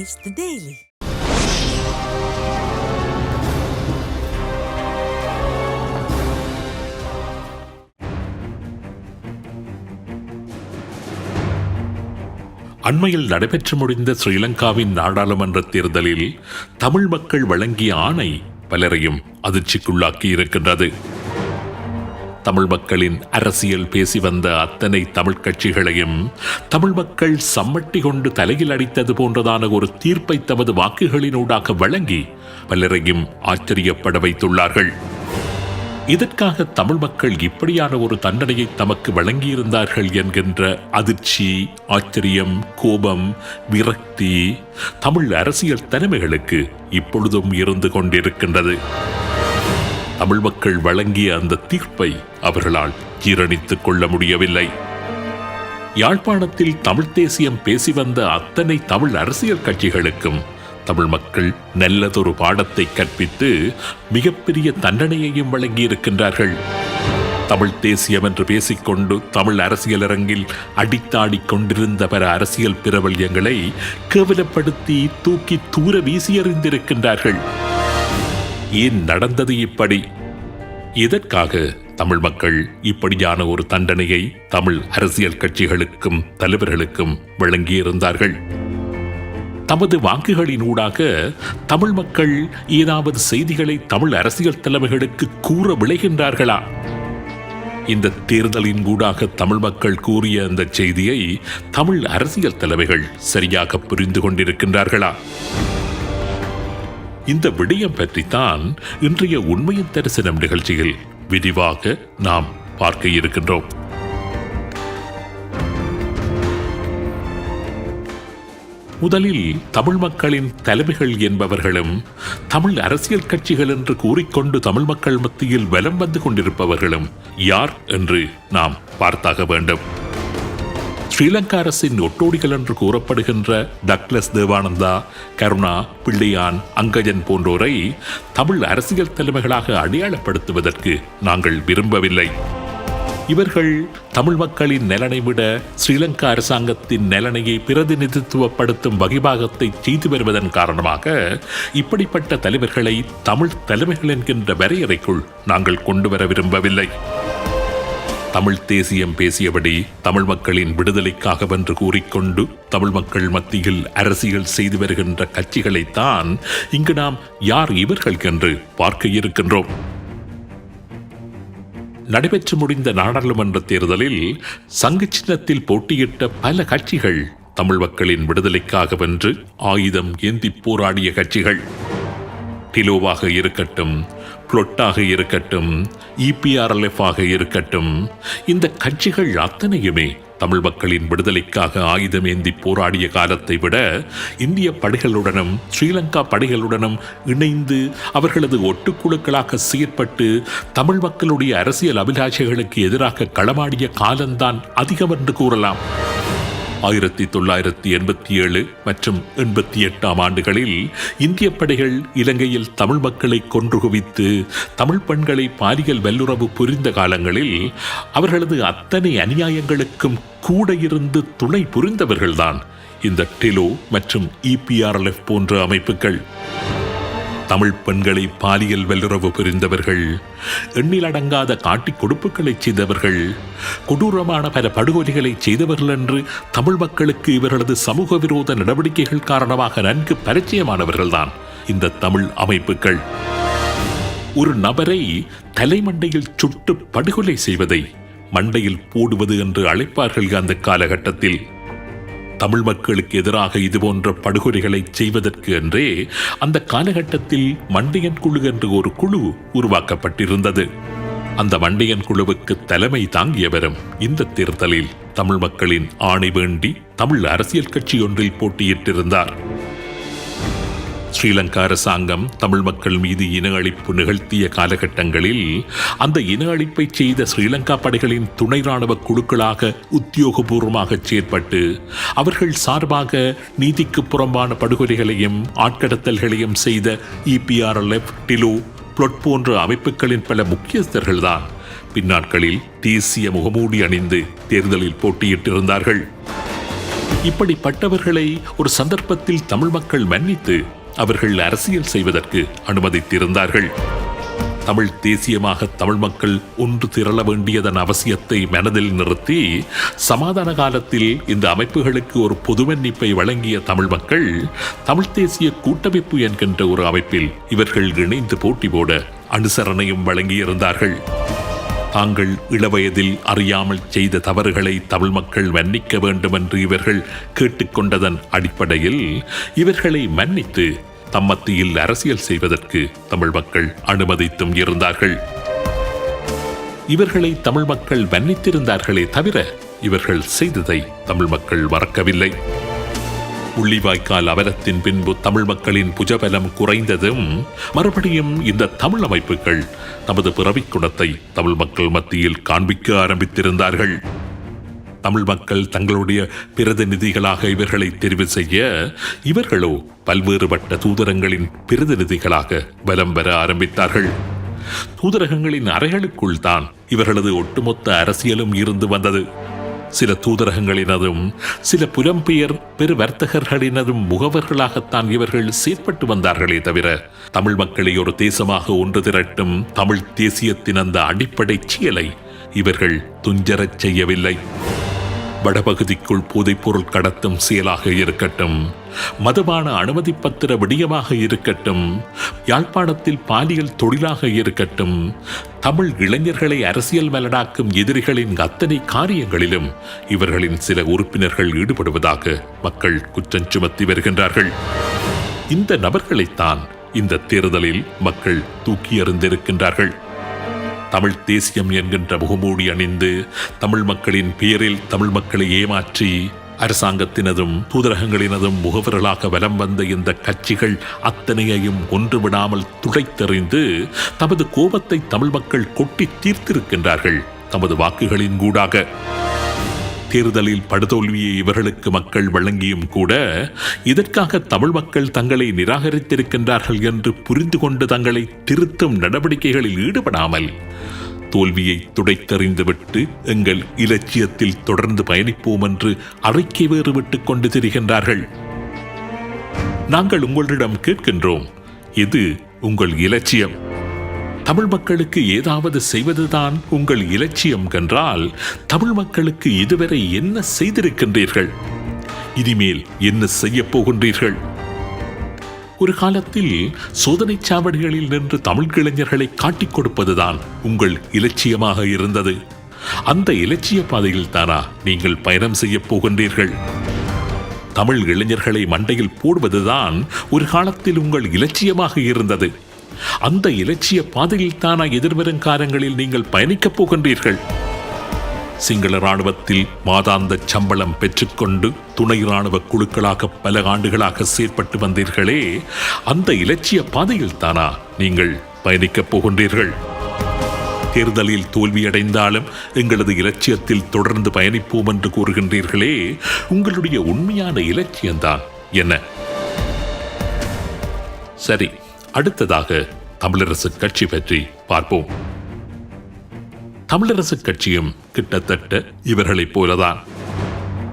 Taste the Daily. அண்மையில் நடைபெற்று முடிந்த ஸ்ரீலங்காவின் நாடாளுமன்ற தேர்தலில் தமிழ் மக்கள் வழங்கிய ஆணை பலரையும் அதிர்ச்சிக்குள்ளாக்கி இருக்கின்றது. தமிழ் மக்களின் அரசியல் பேசி வந்த அத்தனை தமிழ் கட்சிகளையும் தமிழ் மக்கள் சம்மட்டி கொண்டு தலையில் அடித்தது போன்றதான ஒரு தீர்ப்பை தமது வாக்குகளினூடாக வழங்கி பலரையும் ஆச்சரியப்பட வைத்துள்ளார்கள். இதற்காக தமிழ் மக்கள் இப்படியான ஒரு தண்டனையை தமக்கு வழங்கியிருந்தார்கள் என்கின்ற அதிர்ச்சி, ஆச்சரியம், கோபம், விரக்தி தமிழ் அரசியல் தலைமைகளுக்கு இப்பொழுதும் இருந்து கொண்டிருக்கின்றது. தமிழ் மக்கள் வழங்கிய அந்த தீர்ப்பை அவர்களால் ஜீரணித்துக் கொள்ள முடியவில்லை. யாழ்ப்பாணத்தில் தமிழ் தேசியம் பேசி வந்த அத்தனை தமிழ் அரசியல் கட்சிகளுக்கும் தமிழ் மக்கள் நல்லதொரு பாடத்தை கற்பித்து மிகப்பெரிய தண்டனையையும் வழங்கியிருக்கின்றார்கள். தமிழ் தேசியம் என்று பேசிக்கொண்டு தமிழ் அரசியல் அரங்கில் அடித்தாடி கொண்டிருந்த பல அரசியல் பிரபல்யங்களை கேவலப்படுத்தி தூக்கி தூர வீசியறிந்திருக்கின்றார்கள். ஏன் நடந்தது இப்படி? இதற்காக தமிழ் மக்கள் இப்படியான ஒரு தண்டனையை தமிழ் அரசியல் கட்சிகளுக்கும் தலைவர்களுக்கும் வழங்கியிருந்தார்கள். தமது வாக்குகளினூடாக தமிழ் மக்கள் ஏதாவது செய்திகளை தமிழ் அரசியல் தலைவர்களுக்கு கூற விளைகின்றார்களா? இந்த தேர்தலின் ஊடாக தமிழ் மக்கள் கூறிய அந்த செய்தியை தமிழ் அரசியல் தலைவர்கள் சரியாக புரிந்து கொண்டிருக்கின்றார்களா? இந்த விடயம் பற்றித்தான் இன்றைய உண்மையின் தரிசனம் நிகழ்ச்சியில் விரிவாக நாம் பார்க்க இருக்கின்றோம். முதலில் தமிழ் மக்களின் தலைமைகள் என்பவர்களும் தமிழ் அரசியல் கட்சிகள் என்று கூறிக்கொண்டு தமிழ் மக்கள் மத்தியில் வலம் வந்து கொண்டிருப்பவர்களும் யார் என்று நாம் பார்த்தாக வேண்டும். ஸ்ரீலங்கா அரசின் ஒட்டோடிகள் என்று கூறப்படுகின்ற டக்ளஸ் தேவானந்தா, கருணா, பிள்ளையான், அங்கஜன் போன்றோரை தமிழ் அரசியல் தலைமைகளாக அடையாளப்படுத்துவதற்கு நாங்கள் விரும்பவில்லை. இவர்கள் தமிழ் மக்களின் நலனை விட ஸ்ரீலங்கா அரசாங்கத்தின் நலனையை பிரதிநிதித்துவப்படுத்தும் வகிபாகத்தை செய்து வருவதன் காரணமாக இப்படிப்பட்ட தலைவர்களை தமிழ் தலைமைகள் என்கின்ற வரையறைக்குள் நாங்கள் கொண்டு வர விரும்பவில்லை. தமிழ் தேசியம் பேசியபடி தமிழ் மக்களின் விடுதலைக்காக வென்று கூறிக்கொண்டு தமிழ் மக்கள் மத்தியில் அரசியல் செய்து வருகின்ற கட்சிகளைத்தான் இங்கு நாம் யார் இவர்கள் என்று பார்க்க இருக்கின்றோம். நடைபெற்று முடிந்த நாடாளுமன்ற தேர்தலில் சங்கு சின்னத்தில் போட்டியிட்ட பல கட்சிகள் தமிழ் மக்களின் விடுதலைக்காக வென்று ஆயுதம் ஏந்தி போராடிய கட்சிகள். டிலோவாக இருக்கட்டும், புளொட்டாக இருக்கட்டும், EPRLF ஆக இருக்கட்டும், இந்த கட்சிகள் அத்தனையுமே தமிழ் மக்களின் விடுதலைக்காக ஆயுதம் ஏந்தி போராடிய காலத்தை விட இந்திய படைகளுடனும் ஸ்ரீலங்கா படைகளுடனும் இணைந்து அவர்களது ஒட்டுக்குழுக்களாக செயற்பட்டு தமிழ் மக்களுடைய அரசியல் அபிலாஷைகளுக்கு எதிராக களமாடிய காலம்தான் அதிகம் என்று கூறலாம். 1987 மற்றும் 88 ஆண்டுகளில் இந்திய படைகள் இலங்கையில் தமிழ் மக்களை கொன்று குவித்து தமிழ் பெண்களை பாலியல் வல்லுறவு புரிந்த காலங்களில் அவர்களது அத்தனை அநியாயங்களுக்கும் கூட இருந்து துணை புரிந்தவர்கள்தான் இந்த டிலோ மற்றும் EPRLF போன்ற அமைப்புகள். தமிழ் பெண்களை பாலியல் வல்லுறவு புரிந்தவர்கள், எண்ணிலடங்காத காட்டி கொடுப்புகளை செய்தவர்கள், கொடூரமான பல படுகொலைகளை செய்தவர்கள் என்று தமிழ் மக்களுக்கு இவர்களது சமூக விரோத நடவடிக்கைகள் காரணமாக நன்கு பரிச்சயமானவர்கள்தான் இந்த தமிழ் அமைப்புகள். ஒரு நபரை தலைமண்டையில் சுட்டு படுகொலை செய்வதை மண்டையில் போடுவது என்று அழைப்பார்கள். அந்த காலகட்டத்தில் தமிழ் மக்களுக்கு எதிராக இதுபோன்ற படுகொலைகளை செய்வதற்கு என்றே அந்த காலகட்டத்தில் மண்டையன் குழு என்று ஒரு குழு உருவாக்கப்பட்டிருந்தது. அந்த மண்டையன் குழுவுக்கு தலைமை தாங்கியவரும் இந்த தேர்தலில் தமிழ் மக்களின் ஆணை வேண்டி தமிழ் அரசியல் கட்சி ஒன்றில் போட்டியிட்டிருந்தார். ஸ்ரீலங்கா அரசாங்கம் தமிழ் மக்கள் மீது இன அழிப்பு நிகழ்த்திய காலகட்டங்களில் அந்த இன அழிப்பை செய்த ஸ்ரீலங்கா படைகளின் துணை ராணுவ குழுக்களாக உத்தியோகபூர்வமாக செயற்பட்டு அவர்கள் சார்பாக நீதிக்கு புறம்பான படுகொலைகளையும் ஆட்கடத்தல்களையும் செய்த EPRLF, டிலோ, புளொட் போன்ற அமைப்புகளின் பல முக்கியஸ்தர்கள்தான் பின்னாட்களில் தேசிய முகமூடி அணிந்து தேர்தலில் போட்டியிட்டிருந்தார்கள். இப்படிப்பட்டவர்களை ஒரு சந்தர்ப்பத்தில் தமிழ் மக்கள் மன்னித்து அவர்கள் அரசியல் செய்வதற்கு அனுமதித்திருந்தார்கள். தமிழ் தேசியமாக தமிழ் மக்கள் ஒன்று திரள வேண்டியதன் அவசியத்தை மனதில் நிறுத்தி சமாதான காலத்தில் இந்த அமைப்புகளுக்கு ஒரு பொது மன்னிப்பை வழங்கிய தமிழ் மக்கள் தமிழ் தேசிய கூட்டமைப்பு என்கின்ற ஒரு அமைப்பில் இவர்கள் இணைந்து போட்டி போட அனுசரணையும் வழங்கியிருந்தார்கள். தாங்கள் இளவயதில் அறியாமல் செய்த தவறுகளை தமிழ் மக்கள் மன்னிக்க வேண்டும் என்று இவர்கள் கேட்டுக்கொண்டதன் அடிப்படையில் இவர்களை மன்னித்து தம்மத்தியில் அரசியல் செய்வதற்கு தமிழ் மக்கள் அனுமதித்தும் இருந்தார்கள். இவர்களை தமிழ் மக்கள் மன்னித்திருந்தார்களே தவிர இவர்கள் செய்ததை தமிழ் மக்கள் மறக்கவில்லை. முள்ளிவாய்க்கால் அவலத்தின் பின்பு தமிழ் மக்களின் புஜபலம் குறைந்ததும் மறுபடியும் இந்த தமிழ் அமைப்புகள் நமது பிறவிக் குணத்தை தமிழ் மக்கள் மத்தியில் காண்பிக்க ஆரம்பித்திருந்தார்கள். தமிழ் மக்கள் தங்களுடைய பிரதிநிதிகளாக இவர்களை தெரிவு செய்ய இவர்களோ பல்வேறுபட்ட தூதரங்களின் பிரதிநிதிகளாக பலம் பெற ஆரம்பித்தார்கள். தூதரகங்களின் அறைகளுக்குள் தான் இவர்களது ஒட்டுமொத்த அரசியலும் இருந்து வந்தது. சில தூதரகங்களினதும் சில புலம்பெயர் பெரு வர்த்தகர்களினதும் முகவர்களாகத்தான் இவர்கள் செயற்பட்டு வந்தார்களே தவிர தமிழ் மக்களை ஒரு தேசமாக ஒன்று திரட்டும் தமிழ் தேசியத்தின் அந்த அடிப்படை செயலை இவர்கள் துஞ்சரச் செய்யவில்லை. வடபகுதிக்குள் போதைப்பொருள் கடத்தும் செயலாக இருக்கட்டும், மதுபான அனுமதி பத்திர விடயமாக இருக்கட்டும், யாழ்ப்பாணத்தில் பாலியல் தொழிலாக இருக்கட்டும், தமிழ் இளைஞர்களை அரசியல் மலடாக்கும் எதிரிகளின் அத்தனை காரியங்களிலும் இவர்களின் சில உறுப்பினர்கள் ஈடுபடுவதாக மக்கள் குற்றம் சுமத்தி வருகின்றார்கள். இந்த நபர்களைத்தான் இந்த தேர்தலில் மக்கள் தூக்கி எறிந்திருக்கின்றார்கள். தமிழ் தேசியம் என்கின்ற முகமூடி அணிந்து தமிழ் மக்களின் பெயரில் தமிழ் மக்களை ஏமாற்றி அரசாங்கத்தினதும் தூதரகங்களினதும் முகவர்களாக வலம் வந்த இந்த கட்சிகள் அத்தனையையும் ஒன்றுவிடாமல் துடைத்தெறிந்து தமது கோபத்தை தமிழ் மக்கள் கொட்டி தீர்த்திருக்கின்றார்கள் தமது வாக்குகளின் கூடாக. தேர்தலில் படுதோல்வியை இவர்களுக்கு மக்கள் வழங்கியும் கூட இதற்காக தமிழ் மக்கள் தங்களை நிராகரித்திருக்கின்றார்கள் என்று புரிந்து கொண்டு தங்களை திருத்தும் நடவடிக்கைகளில் ஈடுபடாமல் தோல்வியை துடைத்தெறிந்துவிட்டு எங்கள் இலட்சியத்தில் தொடர்ந்து பயணிப்போம் என்று அறிக்கை வேறு விட்டுக் கொண்டு திரிகின்றார்கள். நாங்கள் உங்களிடம் கேட்கின்றோம், இது உங்கள் இலட்சியம். தமிழ் மக்களுக்கு ஏதாவது செய்வதுதான் உங்கள் இலட்சியம் என்றால் தமிழ் மக்களுக்கு இதுவரை என்ன செய்திருக்கின்றீர்கள்? இனிமேல் என்ன செய்ய போகின்றீர்கள்? ஒரு காலத்தில் சோதனை சாவடிகளில் நின்று தமிழ் இளைஞர்களை காட்டிக் கொடுப்பதுதான் உங்கள் இலட்சியமாக இருந்தது. அந்த இலட்சிய பாதையில் தானா நீங்கள் பயணம் செய்ய போகின்றீர்கள்? தமிழ் இளைஞர்களை மண்டையில் போடுவதுதான் ஒரு காலத்தில் உங்கள் இலட்சியமாக இருந்தது. அந்த இலட்சிய பாதையில் தானா எதிர்வரும் காலங்களில் நீங்கள் பயணிக்கப் போகின்றீர்கள்? சிங்கள இராணுவத்தில் மாதாந்த சம்பளம் பெற்றுக்கொண்டு துணை இராணுவ குழுக்களாக பல ஆண்டுகளாக செயற்பட்டு வந்தீர்களே, அந்த இலட்சிய பாதையில் தானா நீங்கள் பயணிக்கப் போகின்றீர்கள்? தேர்தலில் தோல்வியடைந்தாலும் எங்களது இலட்சியத்தில் தொடர்ந்து பயணிப்போம் என்று கூறுகின்றீர்களே, உங்களுடைய உண்மையான இலட்சியம்தான் என்ன? சரி, அடுத்ததாக தமிழரசு கட்சி பற்றி பார்ப்போம். தமிழரசு கட்சியும் கிட்டத்தட்ட இவர்களைப் போலதான்.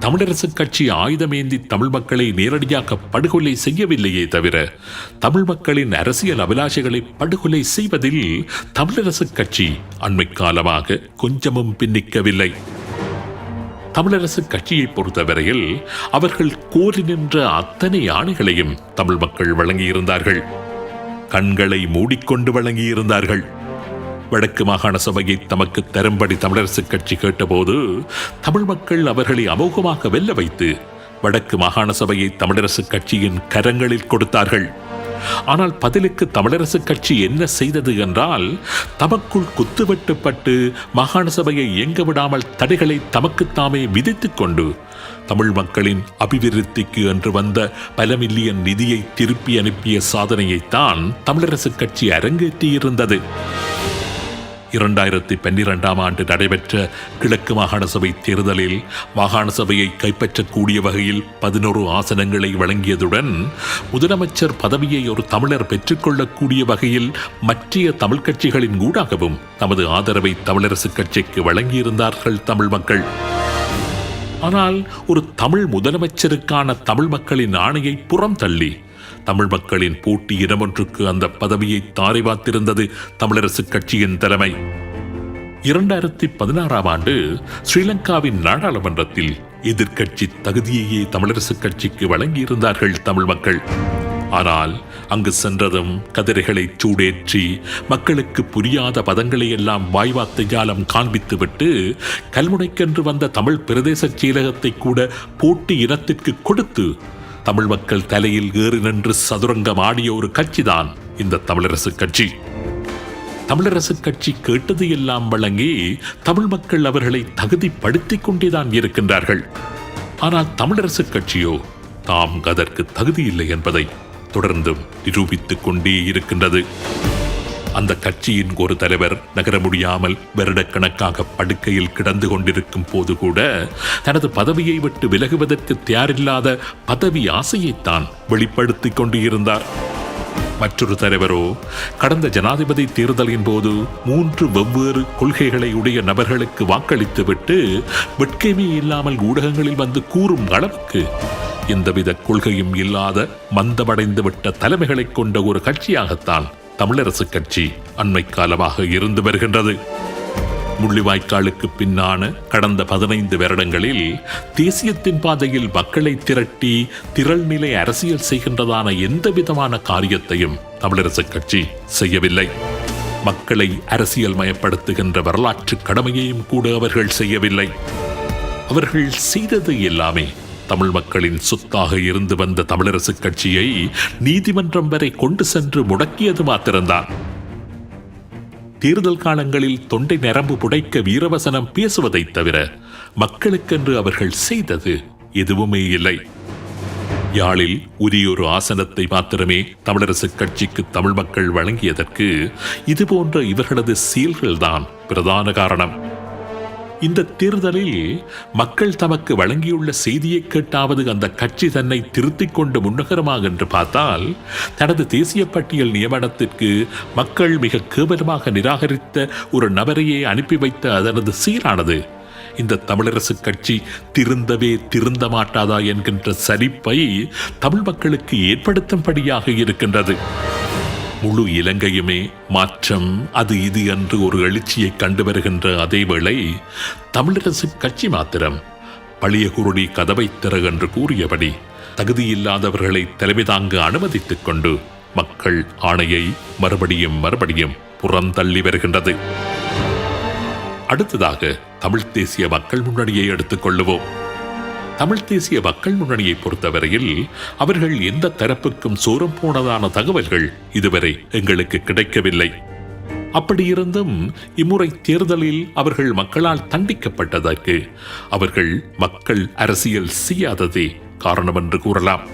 தமிழரசு கட்சி ஆயுதமேந்தி தமிழ் மக்களை நேரடியாக படுகொலை செய்யவில்லையே தவிர தமிழ் மக்களின் அரசியல் அபிலாஷைகளை படுகொலை செய்வதில் தமிழரசு கட்சி அண்மை காலமாக கொஞ்சமும் பின்னிக்கவில்லை. தமிழரசு கட்சியை பொறுத்தவரையில் அவர்கள் கோரி நின்ற அத்தனை ஆணைகளையும் தமிழ் மக்கள் வழங்கியிருந்தார்கள். கண்களை மூடிக்கொண்டு வழங்கியிருந்தார்கள். வடக்கு மாகாண சபையை தமக்கு தரும்படி தமிழரசு கட்சி கேட்டபோது தமிழ் மக்கள் அவர்களை அமோகமாக வெல்ல வைத்து வடக்கு மாகாண சபையை தமிழரசு கட்சியின் கரங்களில் கொடுத்தார்கள். ஆனால் பதிலுக்கு தமிழரசு கட்சி என்ன செய்தது என்றால், தமக்குள் குத்துவெட்டுப்பட்டு மாகாண சபையை இயங்க விடாமல் தடைகளை தமக்குத்தாமே விதித்துக் கொண்டு தமிழ் மக்களின் அபிவிருத்திக்கு என்று வந்த பல மில்லியன் நிதியை திருப்பி அனுப்பிய சாதனையைத்தான் தமிழரசு கட்சி அரங்கேற்றியிருந்தது. 2012 ஆண்டு நடைபெற்ற கிழக்கு மாகாண சபை தேர்தலில் மாகாண சபையை கைப்பற்றக்கூடிய வகையில் 11 ஆசனங்களை வழங்கியதுடன் முதலமைச்சர் பதவியை ஒரு தமிழர் பெற்றுக்கொள்ளக்கூடிய வகையில் மற்ற தமிழ் கட்சிகளின் ஊடாகவும் தமது ஆதரவை தமிழரசு கட்சிக்கு வழங்கியிருந்தார்கள் தமிழ் மக்கள். ஆனால் ஒரு தமிழ் முதலமைச்சருக்கான தமிழ் மக்களின் ஆணையை புறம் தள்ளி தமிழ் மக்களின் போட்டி இடமொன்றுக்கு அந்த பதவியை தாரை பார்த்திருந்தது தமிழரசு கட்சியின் தலைமை. 2016 ஆண்டு ஸ்ரீலங்காவின் நாடாளுமன்றத்தில் எதிர்க்கட்சி தகுதியையே தமிழரசு கட்சிக்கு வழங்கியிருந்தார்கள் தமிழ் மக்கள். ஆனால் அங்கு சென்றதும் கதிரைகளை சூடேற்றி மக்களுக்கு புரியாத பதங்களை எல்லாம் வாய்வார்த்தை ஜாலம் காண்பித்துவிட்டு கல்முனைக்கென்று வந்த தமிழ் பிரதேச செயலகத்தை கூட போட்டி இனத்திற்கு கொடுத்து தமிழ் மக்கள் தலையில் ஏறி நின்று சதுரங்கம் ஆடிய ஒரு கட்சிதான் இந்த தமிழரசு கட்சி. தமிழரசு கட்சி கேட்டது எல்லாம் வழங்கி தமிழ் மக்கள் அவர்களை தகுதிப்படுத்திக் கொண்டேதான் இருக்கின்றார்கள். ஆனால் தமிழரசு கட்சியோ தாம் அதற்கு தகுதியில்லை என்பதை தொடர்ந்தும் நிரூபித்துக் கொண்டே இருக்கின்றது. அந்த கட்சியின் ஒரு தலைவர் நகர முடியாமல் வருடக்கணக்காக படுக்கையில் கிடந்து கொண்டிருக்கும் போது கூட தனது பதவியை விட்டு விலகுவதற்கு தயாரில்லாத பதவி ஆசையைத்தான் வெளிப்படுத்திக் கொண்டு இருந்தார். மற்றொரு தலைவரோ கடந்த ஜனாதிபதி தேர்தலின் போது 3 வெவ்வேறு கொள்கைகளை உடைய நபர்களுக்கு வாக்களித்துவிட்டு வெட்கமே இல்லாமல் ஊடகங்களில் வந்து கூறும் அளவுக்கு எந்தவித கொள்கையும் இல்லாத மந்தமடைந்து விட்ட தலைமைகளை கொண்ட ஒரு கட்சியாகத்தான் தமிழரசு கட்சி அண்மை காலமாக இருந்து வருகின்றது. முள்ளிவாய்க்காலுக்கு பின்னான கடந்த 15 வருடங்களில் தேசியத்தின் பாதையில் மக்களை திரட்டி திரள்நிலை அரசியல் செய்கின்றதான எந்த விதமான காரியத்தையும் தமிழரசு கட்சி செய்யவில்லை. மக்களை அரசியல் மயப்படுத்துகின்ற வரலாற்று கடமையையும் கூட அவர்கள் செய்யவில்லை. அவர்கள் செய்தது எல்லாமே தமிழ் மக்களின் சொத்தாக இருந்து வந்த தமிழரசு கட்சியை நீதிமன்றம் வரை கொண்டு சென்று முடக்கியது மாத்திரம்தான். தேர்தல் காலங்களில் தொண்டை நரம்பு புடைக்க வீரவசனம் பேசுவதை தவிர மக்களுக்கென்று அவர்கள் செய்தது எதுவுமே இல்லை. யாழில் உரியொரு ஆசனத்தை மாத்திரமே தமிழரசு கட்சிக்கு தமிழ் மக்கள் வழங்கியதற்கு இதுபோன்ற இவர்களது செயல்கள்தான் பிரதான காரணம். இந்த தேர்தலில் மக்கள் தமக்கு வழங்கியுள்ள செய்தியை கேட்டாவது அந்த கட்சி தன்னை திருத்திக் கொண்டு முன்னகரமாக என்று பார்த்தால், தனது தேசிய பட்டியல் நியமனத்திற்கு மக்கள் மிக கேவலமாக நிராகரித்த ஒரு நபரையே அனுப்பி வைத்த அதனது சீரானது இந்த தமிழரசு கட்சி திருந்தவே திருந்த மாட்டாதா என்கின்ற சரிப்பை தமிழ் மக்களுக்கு ஏற்படுத்தும்படியாக இருக்கின்றது. முழு இலங்கையுமே மாற்றம் அது இது என்று ஒரு எழுச்சியை கண்டு வருகின்ற அதேவேளை தமிழரசு கட்சி மாத்திரம் பழைய குருடி கதவை திற என்று கூறியபடி தகுதியில்லாதவர்களை தலைமை தாங்க அனுமதித்துக் கொண்டு மக்கள் ஆணையை மறுபடியும் புறந்தள்ளி வருகின்றது. அடுத்ததாக தமிழ் தேசிய மக்கள் முன்னணியை எடுத்துக் கொள்ளுவோம். தமிழ் தேசிய மக்கள் முன்னணியை பொறுத்தவரையில் அவர்கள் எந்த தரப்புக்கும் சோரம் போனதான தகவல்கள் இதுவரை எங்களுக்கு கிடைக்கவில்லை. அப்படியிருந்தும் இம்முறை தேர்தலில் அவர்கள் மக்களால் தண்டிக்கப்பட்டதற்கு அவர்கள் மக்கள் அரசியல் செய்யாததே காரணம் என்று கூறலாம்.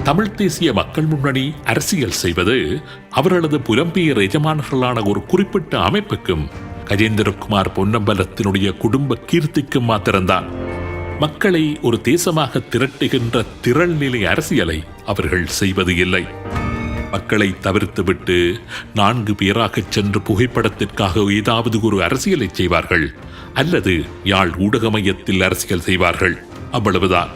தமிழ் தேசிய மக்கள் முன்னணி அரசியல் செய்வது அவர்களது புலம்பெயர் எஜமானர்களான ஒரு குறிப்பிட்ட அமைப்புக்கும் கஜேந்திரகுமார் பொன்னம்பலத்தினுடைய குடும்ப கீர்த்திக்கும் மாத்திரம்தான். மக்களை ஒரு தேசமாக திரட்டுகின்ற திரள்நிலை அரசியலை அவர்கள் செய்வது இல்லை. மக்களை தவிர்த்துவிட்டு 4 பேராக சென்று புகைப்படத்திற்காக ஏதாவது ஒரு அரசியலை செய்வார்கள், அல்லது யாழ் ஊடக மையத்தில் அரசியல் செய்வார்கள், அவ்வளவுதான்.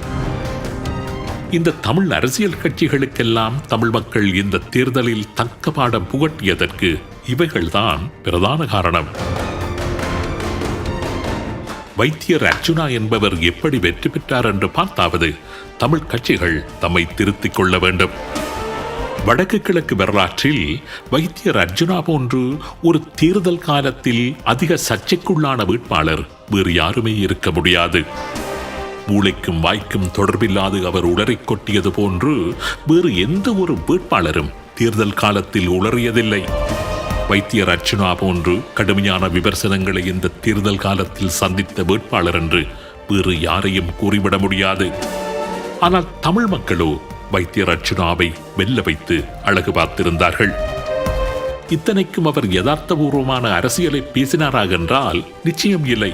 இந்த தமிழ் அரசியல் கட்சிகளுக்கெல்லாம் தமிழ் மக்கள் இந்த தேர்தலில் தக்க பாடம் புகட்டியதற்கு இவைகள்தான் பிரதான காரணம். வைத்தியர் அர்ஜுனா என்பவர் எப்படி வெற்றி பெற்றார் என்று பார்த்தாவது தமிழ் கட்சிகள் தம்மை திருத்திக் கொள்ள வேண்டும். வடக்கு கிழக்கு வரலாற்றில் வைத்தியர் அர்ஜுனா போன்று ஒரு தேர்தல் காலத்தில் அதிக சர்ச்சைக்குள்ளான வேட்பாளர் வேறு யாருமே இருக்க முடியாது. மூளைக்கும் வாய்க்கும் தொடர்பில்லாது அவர் உளறிக் கொட்டியது போன்று வேறு எந்த ஒரு வேட்பாளரும் தேர்தல் காலத்தில் உளறியதில்லை. வைத்தியர் அர்ச்சுனா போன்று கடுமையான விமர்சனங்களை இந்த தேர்தல் காலத்தில் சந்தித்த வேட்பாளர் என்று வேறு யாரையும் கூறிவிட முடியாது. ஆனால் தமிழ் மக்களோ வைத்தியர் அர்ச்சுனாவை வெல்ல வைத்து அழகு பார்த்திருந்தார்கள். இத்தனைக்கும் அவர் யதார்த்தபூர்வமான அரசியலை பேசினாராக என்றால் நிச்சயம் இல்லை.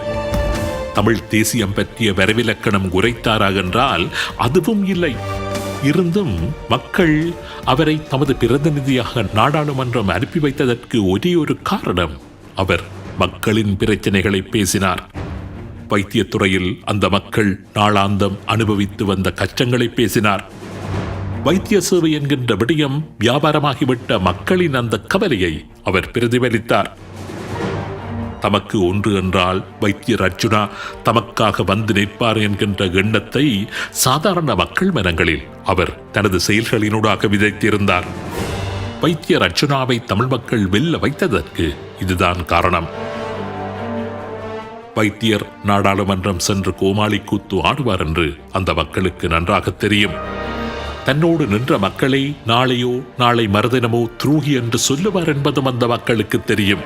தமிழ் தேசியம் பற்றிய வரைவிலக்கணம் உரைத்தாராக என்றால் அதுவும் இல்லை. இருந்தும் மக்கள் அவரை தமது பிரதிநிதியாக நாடாளுமன்றம் அனுப்பி வைத்ததற்கு ஒரே ஒரு காரணம், அவர் மக்களின் பிரச்சனைகளை பேசினார். வைத்தியத்துறையில் அந்த மக்கள் நாளாந்தம் அனுபவித்து வந்த கஷ்டங்களை பேசினார். வைத்திய சேவை என்கின்ற விடயம் வியாபாரமாகிவிட்ட மக்களின் அந்த கவலையை அவர் பிரதிபலித்தார். தமக்கு ஒன்று என்றால் வைத்தியர் அர்ஜுனா தமக்காக வந்து நிற்பார் என்கின்ற எண்ணத்தை சாதாரண மக்கள் மனங்களில் அவர் தனது செயல்களினூடாக விதைத்திருந்தார். வைத்தியர் அர்ஜுனாவை தமிழ் மக்கள் வெல்ல வைத்ததற்கு இதுதான் காரணம். வைத்தியர் நாடாளுமன்றம் சென்று கோமாளி கூத்து ஆடுவார் என்று அந்த மக்களுக்கு நன்றாக தெரியும். தன்னோடு நின்ற மக்களை நாளையோ நாளை மறுதினமோ துரோகி என்று சொல்லுவார் என்பதும் அந்த மக்களுக்கு தெரியும்.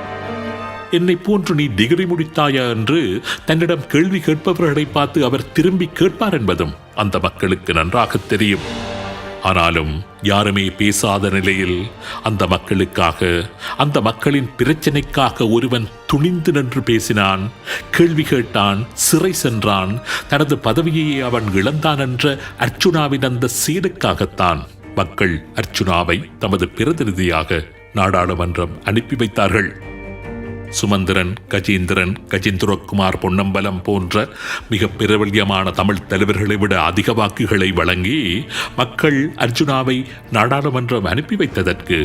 என்னை போன்று நீ டிகிரி முடித்தாயா என்று தன்னிடம் கேள்வி கேட்பவர்களை பார்த்து அவர் திரும்பி கேட்பார் என்பதும் அந்த மக்களுக்கு நன்றாக தெரியும். ஆனாலும் யாருமே பேசாத நிலையில் அந்த மக்களுக்காக, அந்த மக்களின் பிரச்சனைக்காக ஒருவன் துணிந்து நின்று பேசினான், கேள்வி கேட்டான், சிறை சென்றான், தனது பதவியை அவன் இழந்தான் என்ற அர்ஜுனாவின் அந்த சீடுக்காகத்தான் மக்கள் அர்ஜுனாவை தமது பிரதிநிதியாக நாடாளுமன்றம் அனுப்பி வைத்தார்கள். சுமந்திரன், கஜேந்திரன், கஜேந்திரகுமார் பொன்னம்பலம் போன்ற மிக பிரபல்யமான தமிழ் தலைவர்களை விட அதிக வாக்குகளை வழங்கி மக்கள் அர்ஜுனாவை நாடாளுமன்றம் அனுப்பி வைத்ததற்கு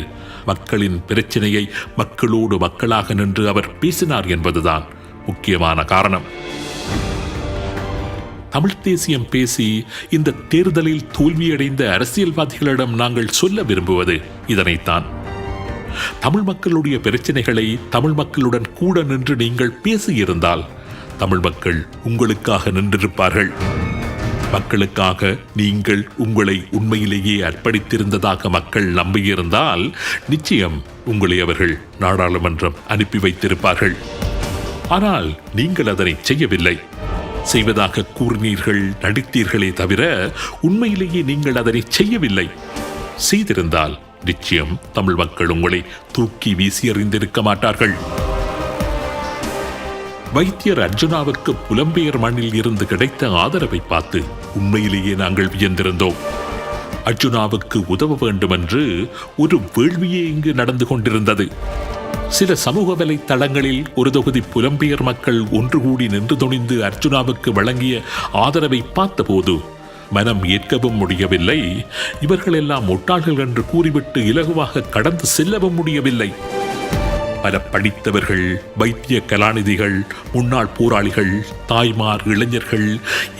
மக்களின் பிரச்சனையை மக்களோடு மக்களாக நின்று அவர் பேசினார் என்பதுதான் முக்கியமான காரணம். தமிழ் தேசியம் பேசி இந்த தேர்தலில் தோல்வியடைந்த அரசியல்வாதிகளிடம் நாங்கள் சொல்ல விரும்புவது இதனைத்தான். தமிழ் மக்களுடைய பிரச்சனைகளை தமிழ் மக்களுடன் கூட நின்று நீங்கள் பேசியிருந்தால் தமிழ் மக்கள் உங்களுக்காக நின்றிருப்பார்கள். மக்களுக்காக நீங்கள் உங்களை உண்மையிலேயே அர்ப்பணித்திருந்ததாக மக்கள் நம்பியிருந்தால் நிச்சயம் உங்களை அவர்கள் நாடாளுமன்றம் அனுப்பி வைத்திருப்பார்கள். ஆனால் நீங்கள் அதனை செய்யவில்லை. செய்வதாக கூறினீர்கள், நடித்தீர்களே தவிர உண்மையிலேயே நீங்கள் அதனை செய்யவில்லை. செய்திருந்தால் நிச்சயம் தமிழ் மக்கள் உங்களை தூக்கி வீசி எறிந்திருக்க மாட்டார்கள். வைத்தியர் அர்ஜுனாவுக்கு புலம்பெயர் மண்ணில் இருந்து கிடைத்த ஆதரவை பார்த்து உண்மையிலேயே நாங்கள் வியந்திருந்தோம். அர்ஜுனாவுக்கு உதவ வேண்டும் என்று ஒரு வேள்வியே இங்கு நடந்து கொண்டிருந்தது. சில சமூக வலைத்தளங்களில் ஒரு தொகுதி புலம்பெயர் மக்கள் ஒன்று கூடி நின்று துணிந்து அர்ஜுனாவுக்கு வழங்கிய ஆதரவை பார்த்தபோது மனம் ஏற்கவும் முடியவில்லை. இவர்கள் எல்லாம் முட்டாள்கள் என்று கூறிவிட்டு இலகுவாக கடந்து செல்லவும் முடியவில்லை. பல படித்தவர்கள், வைத்திய கலாநிதிகள், முன்னாள் போராளிகள், தாய்மார், இளைஞர்கள்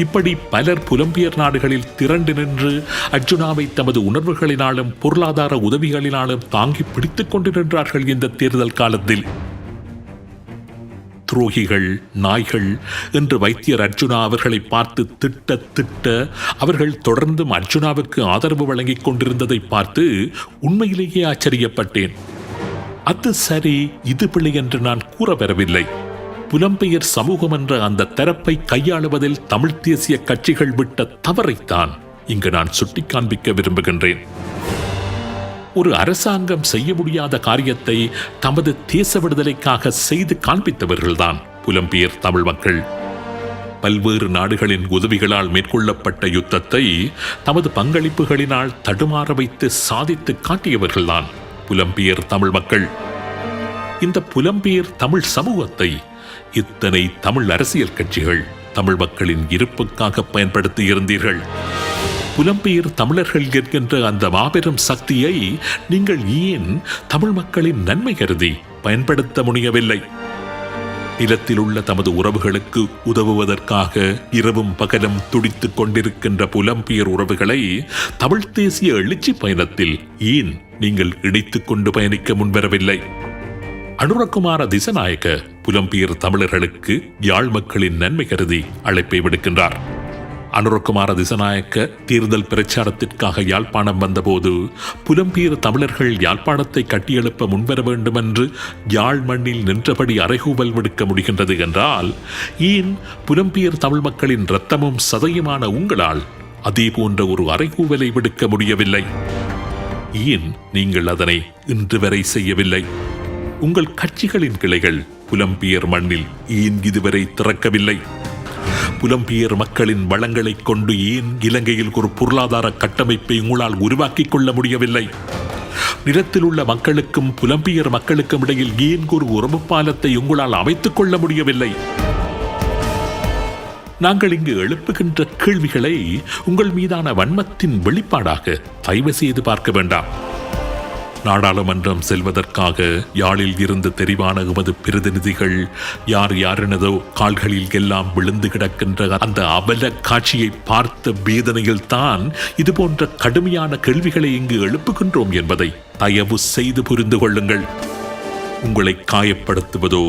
இப்படி பலர் புலம்பெயர் நாடுகளில் திரண்டு நின்று அர்ஜுனாவை தமது உணர்வுகளினாலும் பொருளாதார உதவிகளினாலும் தாங்கி பிடித்துக் கொண்டு நின்றார்கள். இந்த தேர்தல் காலத்தில் துரோகிகள், நாய்கள் என்று வைத்தியர் அர்ஜுனா அவர்களை பார்த்து திட்ட திட்ட அவர்கள் தொடர்ந்தும் அர்ஜுனாவுக்கு ஆதரவு வழங்கிக் கொண்டிருந்ததை பார்த்து உண்மையிலேயே ஆச்சரியப்பட்டேன். அது சரி, இது பிள்ளை என்று நான் கூற வரவில்லை. புலம்பெயர் சமூகம் என்ற அந்த தரப்பை கையாளுவதில் தமிழ் தேசிய கட்சிகள் விட்ட தவறைத்தான் இங்கு நான் சுட்டிக்காண்பிக்க விரும்புகின்றேன். ஒரு அரசாங்கம் செய்ய முடியாத காரியத்தை தமது தேச விடுதலைக்காக செய்து காண்பித்தவர்கள்தான் புலம்பெயர் தமிழ் மக்கள். பல்வேறு நாடுகளின் உதவிகளால் மேற்கொள்ளப்பட்ட யுத்தத்தை தமது பங்களிப்புகளினால் தடுமாற வைத்து சாதித்து காட்டியவர்கள்தான் புலம்பெயர் தமிழ் மக்கள். இந்த புலம்பெயர் தமிழ் சமூகத்தை இத்தனை தமிழ் அரசியல் கட்சிகள் தமிழ் மக்களின் இருப்புக்காக பயன்படுத்தி இருந்தீர்கள். புலம்பெயர் தமிழர்கள் என்கின்ற அந்த மாபெரும் சக்தியை நீங்கள் ஏன் தமிழ் மக்களின் நன்மை கருதி பயன்படுத்த முடியவில்லை? நிலத்தில் உள்ள தமது உறவுகளுக்கு உதவுவதற்காக இரவும் பகலும் துடித்துக் கொண்டிருக்கின்ற புலம்பெயர் உறவுகளை தமிழ் தேசிய எழுச்சி பயணத்தில் ஏன் நீங்கள் இணைத்துக் கொண்டு பயணிக்க முன்வரவில்லை? அனுரகுமார திசநாயக்க புலம்பெயர் தமிழர்களுக்கு யாழ் மக்களின் நன்மை கருதி அழைப்பை விடுக்கின்றார். அனுரகுமார திசநாயக்க தேர்தல் பிரச்சாரத்திற்காக யாழ்ப்பாணம் வந்தபோது புலம்பெயர் தமிழர்கள் யாழ்ப்பாணத்தை கட்டியெழுப்ப முன்வர வேண்டும் என்று யாழ் மண்ணில் நின்றபடி அறைகூவல் விடுக்க முடிகின்றது என்றால் ஏன் புலம்பெயர் தமிழ் மக்களின் இரத்தமும் சதையுமான உங்களால் அதே போன்ற ஒரு அறைகூவலை விடுக்க முடியவில்லை? ஏன் நீங்கள் அதனை இன்று வரை செய்யவில்லை? உங்கள் கட்சிகளின் கிளைகள் புலம்பெயர் மண்ணில் ஏன் இதுவரை திறக்கவில்லை? புலம்பெயர் மக்களின் வளங்களை கொண்டு ஏன் இலங்கையில் ஒரு பொருளாதார கட்டமைப்பை உங்களால் உருவாக்கிக் கொள்ள முடியவில்லை? நிலத்தில் உள்ள மக்களுக்கும் புலம்பெயர் மக்களுக்கும் இடையில் ஏன் ஒரு உறவு பாலத்தை உங்களால் அமைத்துக் கொள்ள முடியவில்லை? நாங்கள் இங்கு எழுப்புகின்ற கேள்விகளை உங்கள் மீதான வன்மத்தின் வெளிப்பாடாக தயவு செய்து பார்க்க வேண்டாம். நாடாளுமன்றம் செல்வதற்காக யாழில் இருந்து தெரிவான எமது பிரதிநிதிகள் யார் யாரெனதோ கால்களில் எல்லாம் விழுந்து கிடக்கின்ற அந்த அவல காட்சியை பார்த்த வேதனையில் தான் இதுபோன்ற கடுமையான கேள்விகளை இங்கு எழுப்புகின்றோம் என்பதை தயவு செய்து புரிந்து கொள்ளுங்கள். உங்களை காயப்படுத்துவதோ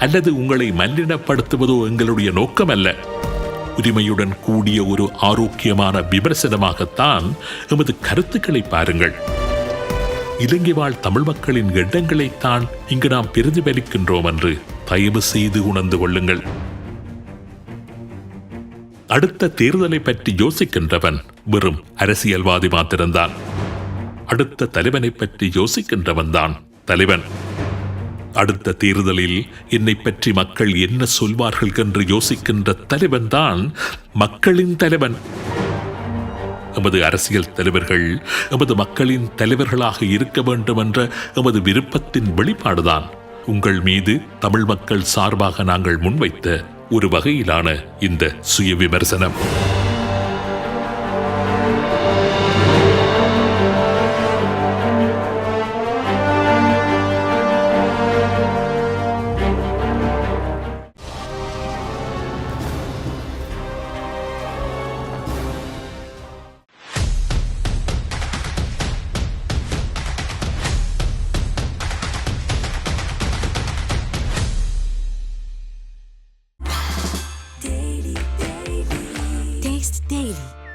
அல்லது உங்களை மல்லினப்படுத்துவதோ எங்களுடைய நோக்கம் அல்ல. உரிமையுடன் கூடிய ஒரு ஆரோக்கியமான விமர்சனமாகத்தான் எமது கருத்துக்களை பாருங்கள். இலங்கை வாழ் தமிழ் மக்களின் எண்ணங்களைத்தான் இங்கு நாம் பிரதிபலிக்கின்றோம் என்று தயவு செய்து உணர்ந்து கொள்ளுங்கள். அடுத்த தேர்தலை பற்றி யோசிக்கின்றவன் வெறும் அரசியல்வாதி மாத்திரம்தான். அடுத்த தலைவனை பற்றி யோசிக்கின்றவன் தான் தலைவன். அடுத்த தேர்தலில் என்னை பற்றி மக்கள் என்ன சொல்வார்கள் என்று யோசிக்கின்ற தலைவன் தான் மக்களின் தலைவன். எமது அரசியல் தலைவர்கள் எமது மக்களின் தலைவர்களாக இருக்க வேண்டும் என்ற எமது விருப்பத்தின் வெளிப்பாடுதான் உங்கள் மீது தமிழ் மக்கள் சார்பாக நாங்கள் முன்வைத்த ஒரு வகையிலான இந்த சுய விமர்சனம்.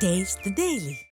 Taste the Daily.